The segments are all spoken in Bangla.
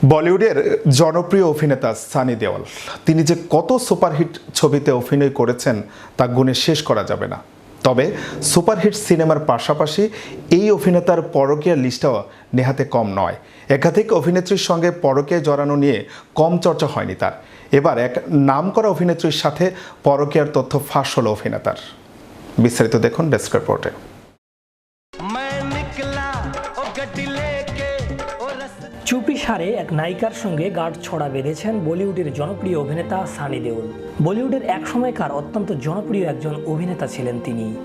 বলিউডের জনপ্রিয় অভিনেতা সানি দেওল তিনি যে কত সুপারহিট ছবিতে অভিনয় করেছেন তা গুণে শেষ করা যাবে না। তবে সুপারহিট সিনেমার পাশাপাশি এই অভিনেতার পরকীয়ার লিস্টটাও নেহাতে কম নয়। একাধিক অভিনেত্রীর সঙ্গে পরকীয়ায় জড়ানো নিয়ে কম চর্চা হয়নি তার। এবার এক নামকরা অভিনেত্রীর সাথে পরকীয়ার তথ্য ফাঁস হলো অভিনেতার। বিস্তারিত দেখুন ডেস্ক রিপোর্টে। চুপি সারে এক নায়িকার সঙ্গে গাঁট ছড়া বেঁধেছেন বলিউডের জনপ্রিয় অভিনেতা সানি দেওল। বলিউডের এক সময়কার অত্যন্ত জনপ্রিয় একজন অভিনেতা ছিলেন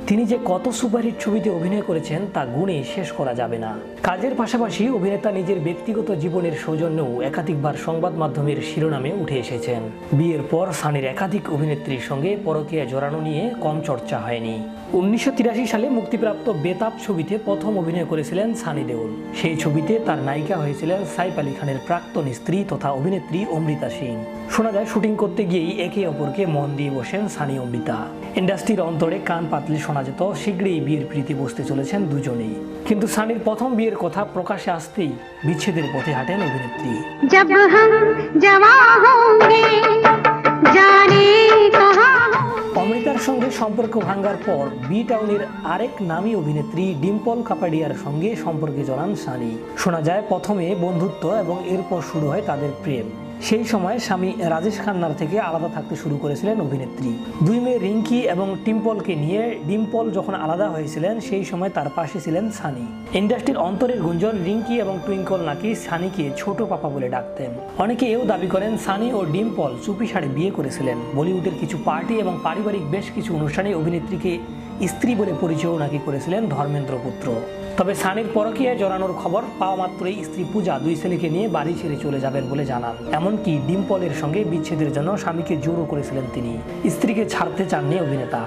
তিনি যে কত সুপারহিট ছবিতে অভিনয় করেছেন তা গুণে শেষ করা যাবে না। কাজের পাশাপাশি অভিনেতা নিজের ব্যক্তিগত জীবনের সৌজন্যেও একাধিকবার সংবাদ মাধ্যমের শিরোনামে উঠে এসেছেন। বিয়ের পর সানির একাধিক অভিনেত্রীর সঙ্গে পরকীয়া জড়ানো নিয়ে কম চর্চা হয়নি। 1983 সালে মুক্তিপ্রাপ্ত বেতাব ছবিতে প্রথম অভিনয় করেছিলেন সানি দেওল। সেই ছবিতে তার নায়িকা হয়েছিলেন সাইফ আলী খানের প্রাক্তন স্ত্রী তথা অভিনেত্রী অমৃতা সিং। শোনা যায় শুটিং করতে গিয়েই একে অপরকে মন দিয়ে বসেন সানি অমৃতা। ইন্ডাস্ট্রির অন্তরে কান পাতলে শোনা যেত শীঘ্রই বিয়ের প্রীতি বসতে চলেছেন দুজনেই। কিন্তু সানির প্রথম বিয়ের কথা প্রকাশ্যে আসতেই বিচ্ছেদের পথে হাঁটেন অভিনেত্রী। অমৃতার সঙ্গে সম্পর্ক ভাঙার পর বি টাউনের আরেক নামী অভিনেত্রী ডিম্পল কাপাডিয়ার সঙ্গে সম্পর্কে জড়ান সানি। শোনা যায় প্রথমে বন্ধুত্ব এবং এরপর শুরু হয় তাদের প্রেম। সেই সময় স্বামী রাজেশ খান্নার থেকে আলাদা থাকতে শুরু করেছিলেন অভিনেত্রী। দুই মেয়ে রিঙ্কি এবং টিম্পলকে নিয়ে ডিম্পল যখন আলাদা হয়েছিলেন সেই সময় তার পাশে ছিলেন সানি। ইন্ডাস্ট্রির অন্তরের গুঞ্জন রিঙ্কি এবং টুইঙ্কল নাকি সানিকে ছোট পাপা বলে ডাকতেন। অনেকে এও দাবি করেন সানি ও ডিম্পল চুপি সারে বিয়ে করেছিলেন। বলিউডের কিছু পার্টি এবং পারিবারিক বেশ কিছু অনুষ্ঠানে অভিনেত্রীকে স্ত্রী বলে পরিচয়ও নাকি করেছিলেন ধর্মেন্দ্র পুত্র। তবে সানির পরকীয়ায় জড়ানোর খবর পাওয়া মাত্রই স্ত্রী পূজা দুই ছেলেকে নিয়ে বাড়ি ছেড়ে চলে যাবেন বলে জানান। এমনকি ডিম্পলের সঙ্গে বিচ্ছেদের জন্য স্বামীকে জোরও করেছিলেন তিনি। স্ত্রীকে ছাড়তে চাননি অভিনেতা।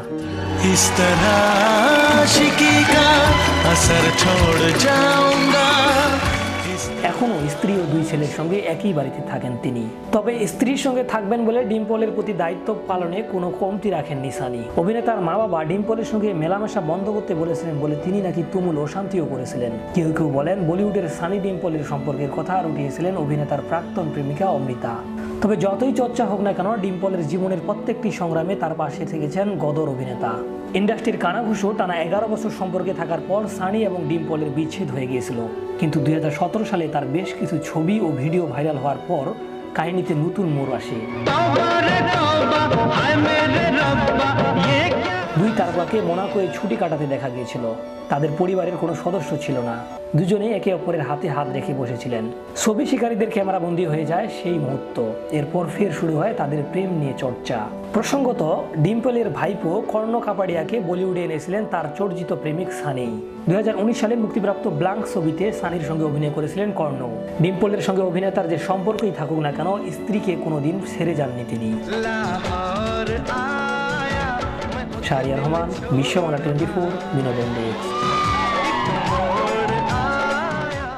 এখনও স্ত্রী ও দুই ছেলের সঙ্গে একই বাড়িতে থাকেন তিনি। তবে স্ত্রীর সঙ্গে থাকবেন বলে ডিম্পলের প্রতি দায়িত্ব পালনে কোনো কমতি রাখেননি সানি। অভিনেতার মা বাবা ডিম্পলের সঙ্গে মেলামেশা বন্ধ করতে বলেছিলেন বলে তিনি নাকি তুমুল অশান্তিও করেছিলেন। কেউ কেউ বলেন বলিউডের সানি ডিম্পলের সম্পর্কের কথা আর উঠিয়েছিলেন অভিনেতার প্রাক্তন প্রেমিকা অমৃতা। তবে যতই চর্চা হোক না কেন ডিম্পলের জীবনের প্রত্যেকটি সংগ্রামে তার পাশে থেকেছেন গদর অভিনেতা। ইন্ডাস্ট্রির কানাঘুষো টানা 11 বছর সম্পর্কে থাকার পর সানি এবং ডিম্পলের বিচ্ছেদ হয়ে গিয়েছিল। কিন্তু 2017 সালে তার বেশ কিছু ছবি ও ভিডিও ভাইরাল হওয়ার পর কাহিনীতে নতুন মোড় আসে। দুই তারকাকে মোনাকোয় ছুটি কাটাতে দেখা গিয়েছিল। তাদের পরিবারের কোনো সদস্য ছিল না। দুজনেই একে অপরের হাতে হাত রেখে বসেছিলেন। ছবি শিকারীদের ক্যামেরাবন্দি হয়ে যায় সেই মুহূর্ত। এরপর ফের শুরু হয় তাদের প্রেম নিয়ে চর্চা। প্রসঙ্গত ডিম্পলের ভাইপো কর্ণ কাপাডিয়াকে বলিউডে এনেছিলেন তার চর্চিত প্রেমিক সানি। 2019 সালে মুক্তিপ্রাপ্ত ব্ল্যাঙ্ক ছবিতে সানির সঙ্গে অভিনয় করেছিলেন কর্ণ। ডিম্পলের সঙ্গে অভিনেতার যে সম্পর্কই থাকুক না কেন স্ত্রীকে কোনোদিন ছেড়ে যাননি তিনি। শাহরিয়ার রহমান, বিশ্ববাংলা 24, বিনোদন ডেস্ক।